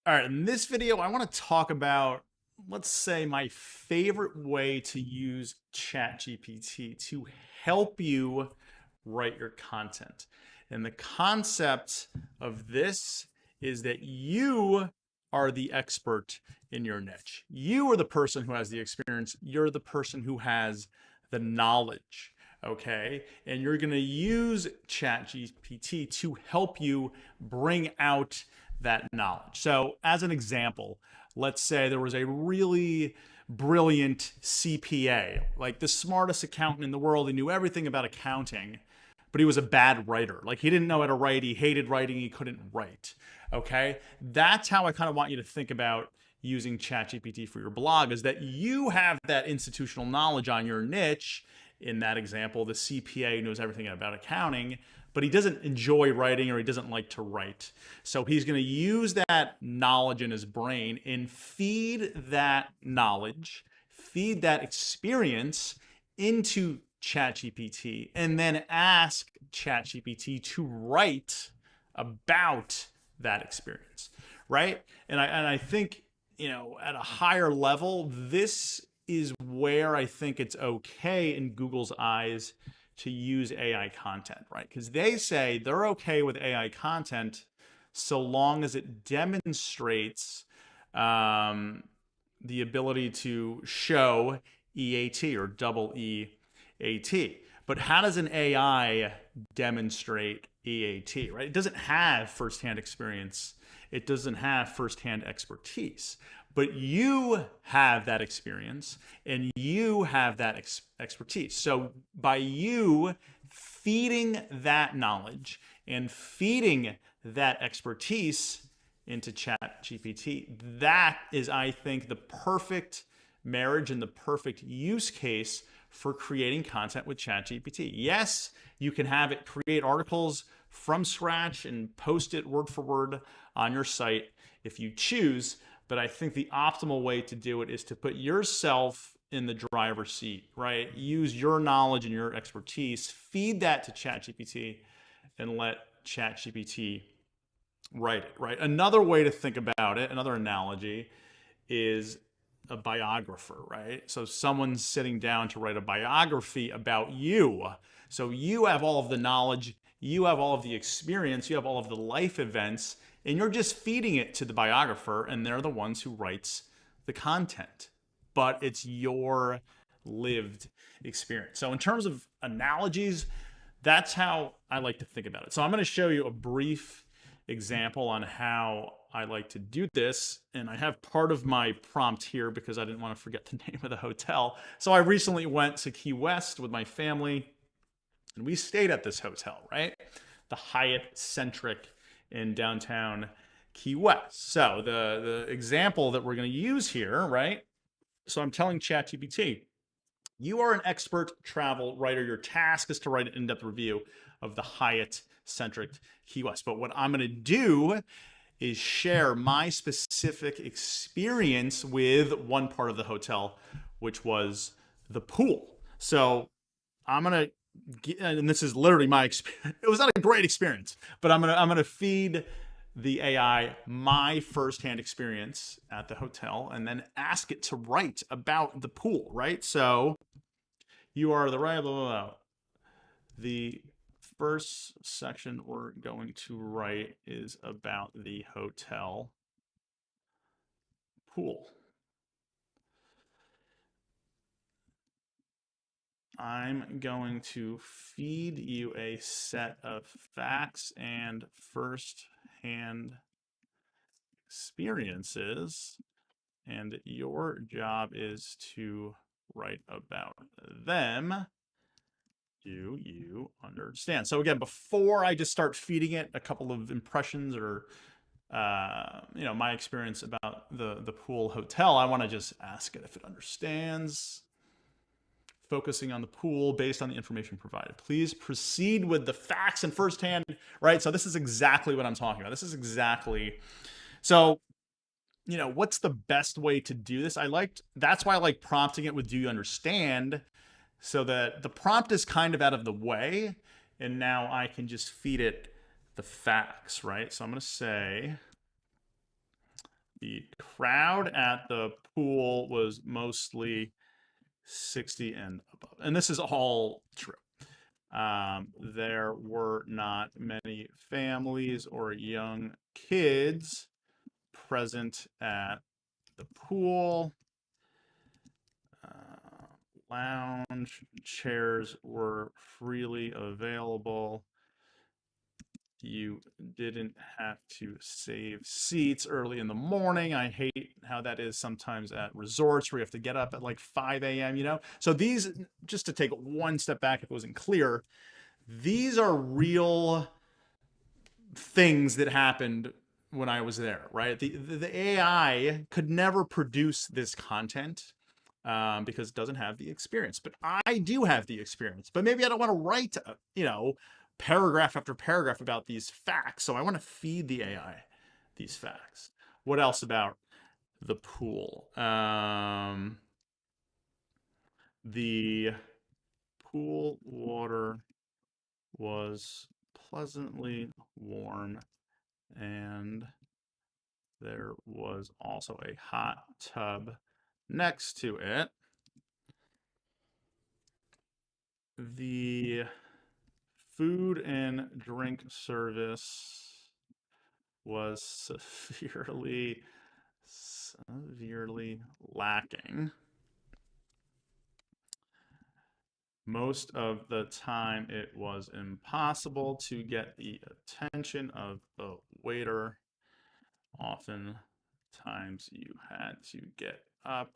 All right, in this video, I want to talk about, let's say, my favorite way to use ChatGPT to help you write your content. And the concept of this is that you are the expert in your niche. You are the person who has the experience. You're the person who has the knowledge. Okay. And you're going to use ChatGPT to help you bring out that knowledge. So, as an example, let's say there was a really brilliant CPA, like the smartest accountant in the world. He knew everything about accounting, but he was a bad writer. Like he didn't know how to write. He hated writing. He couldn't write. Okay. That's how I kind of want you to think about using ChatGPT for your blog, is that you have that institutional knowledge on your niche. In that example, the CPA knows everything about accounting, but he doesn't enjoy writing or he doesn't like to write. So he's going to use that knowledge in his brain and feed that knowledge, feed that experience into ChatGPT, and then ask ChatGPT to write about that experience, right? And I think, at a higher level, this is where I think it's okay in Google's eyes to use AI content, right? Because they say they're okay with AI content so long as it demonstrates the ability to show EAT or double EAT. But how does an AI demonstrate EAT, right? It doesn't have firsthand experience. It doesn't have firsthand expertise. But you have that experience and you have that expertise. So by you feeding that knowledge and feeding that expertise into ChatGPT, that is, I think, the perfect marriage and the perfect use case for creating content with ChatGPT. Yes, you can have it create articles from scratch and post it word for word on your site if you choose. But I think the optimal way to do it is to put yourself in the driver's seat, right? Use your knowledge and your expertise, feed that to ChatGPT, and let ChatGPT write it, right? Another way to think about it, another analogy, is a biographer, right? So someone's sitting down to write a biography about you. So you have all of the knowledge, you have all of the experience, you have all of the life events, and you're just feeding it to the biographer, and they're the ones who writes the content. But it's your lived experience. So in terms of analogies, that's how I like to think about it. So I'm going to show you a brief example on how I like to do this. And I have part of my prompt here because I didn't want to forget the name of the hotel. So I recently went to Key West with my family and we stayed at this hotel, right? The Hyatt Centric in downtown Key West. So the example that we're going to use here, right? So I'm telling ChatGPT, you are an expert travel writer. Your task is to write an in-depth review of the Hyatt Centric Key West. But what I'm going to do is share my specific experience with one part of the hotel, which was the pool. So I'm going to, and this is literally my experience. It was not a great experience, but I'm gonna feed the AI my firsthand experience at the hotel and then ask it to write about the pool, right? So you are the right, blah, blah, blah. The first section we're going to write is about the hotel pool. I'm going to feed you a set of facts and first-hand experiences, and your job is to write about them. Do you understand? So again, before I just start feeding it a couple of impressions or my experience about the pool hotel, I want to just ask it if it understands. Focusing on the pool based on the information provided. Please proceed with the facts and firsthand, right? So this is exactly what I'm talking about. This is exactly, so, what's the best way to do this? That's why I like prompting it with do you understand? So that the prompt is kind of out of the way. And now I can just feed it the facts, right? So I'm going to say, The crowd at the pool was mostly 60 and above. And this is all true. There were not many families or young kids present at the pool. Lounge chairs were freely available. You didn't have to save seats early in the morning. I hate how that is sometimes at resorts where you have to get up at like 5 a.m., you know? So these, just to take one step back if it wasn't clear, these are real things that happened when I was there, right? The AI could never produce this content because it doesn't have the experience. But I do have the experience. But maybe I don't want to write, paragraph after paragraph about these facts. So I want to feed the AI these facts. What else about the pool? The pool water was pleasantly warm, and there was also a hot tub next to it. The food and drink service was severely lacking. Most of the time, it was impossible to get the attention of the waiter. Oftentimes, you had to get up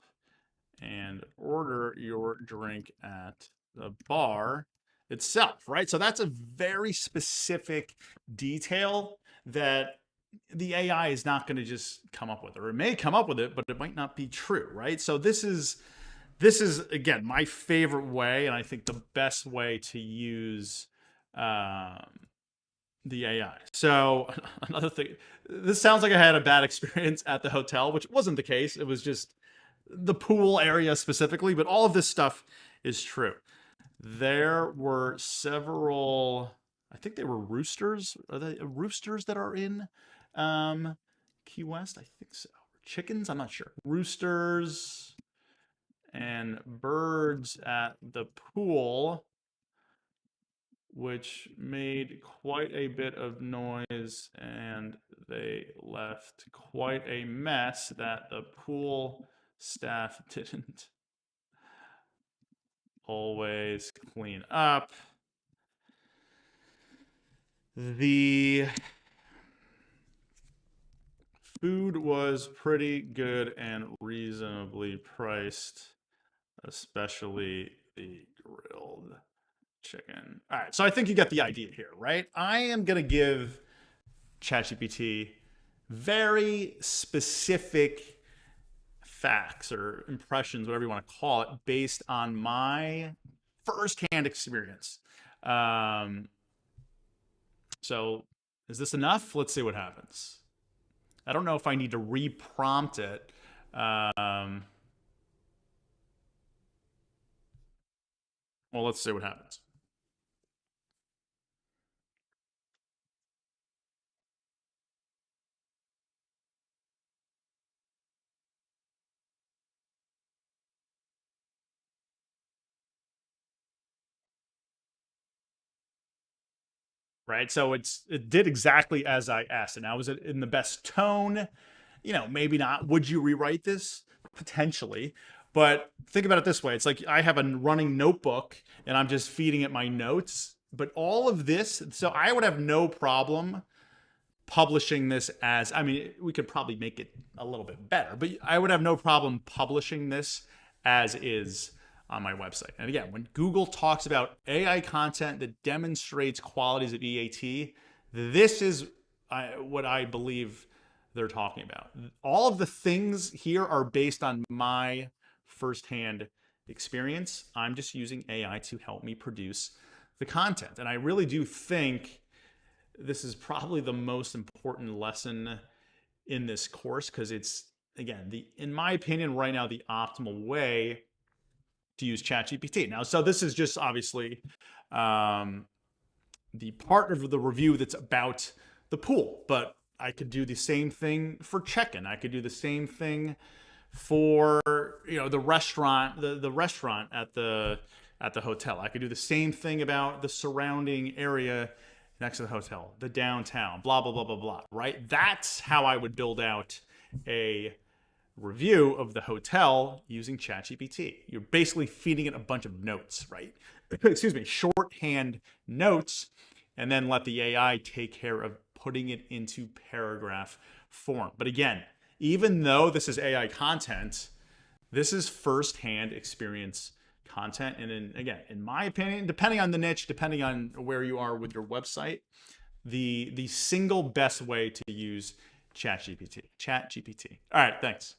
and order your drink at the bar itself, right? So that's a very specific detail that the AI is not going to just come up with, or it may come up with it, but it might not be true, right? So this is again my favorite way, and I think the best way to use the AI. So another thing, this sounds like I had a bad experience at the hotel, which wasn't the case. It was just the pool area specifically, but all of this stuff is true. There were several, I think they were roosters. Are they roosters that are in Key West? I think so. Chickens? I'm not sure. Roosters and birds at the pool, which made quite a bit of noise, and they left quite a mess that the pool staff didn't always clean up. The food was pretty good and reasonably priced, especially the grilled chicken. All right, so I think you get the idea here, right? I am going to give ChatGPT very specific facts or impressions, whatever you want to call it, based on my firsthand experience. So is this enough? Let's see what happens. I don't know if I need to reprompt it. Well, let's see what happens. Right. So it did exactly as I asked. And now was it in the best tone? Maybe not. Would you rewrite this? Potentially. But think about it this way. It's like I have a running notebook and I'm just feeding it my notes. But all of this, so I would have no problem publishing this as, I mean, we could probably make it a little bit better, but I would have no problem publishing this as is on my website. And again, when Google talks about AI content that demonstrates qualities of EAT, this is what I believe they're talking about. All of the things here are based on my firsthand experience. I'm just using AI to help me produce the content. And I really do think this is probably the most important lesson in this course because it's, again, in my opinion, right now, the optimal way to use ChatGPT. Now, so this is just obviously the part of the review that's about the pool, but I could do the same thing for check-in. I could do the same thing for the restaurant, the restaurant at the hotel. I could do the same thing about the surrounding area next to the hotel, the downtown, blah blah blah blah blah. Right? That's how I would build out a review of the hotel using ChatGPT. You're basically feeding it a bunch of notes, right? Excuse me, shorthand notes, and then let the AI take care of putting it into paragraph form. But again, even though this is AI content, this is firsthand experience content. And again, in my opinion, depending on the niche, depending on where you are with your website, the single best way to use ChatGPT. All right, thanks.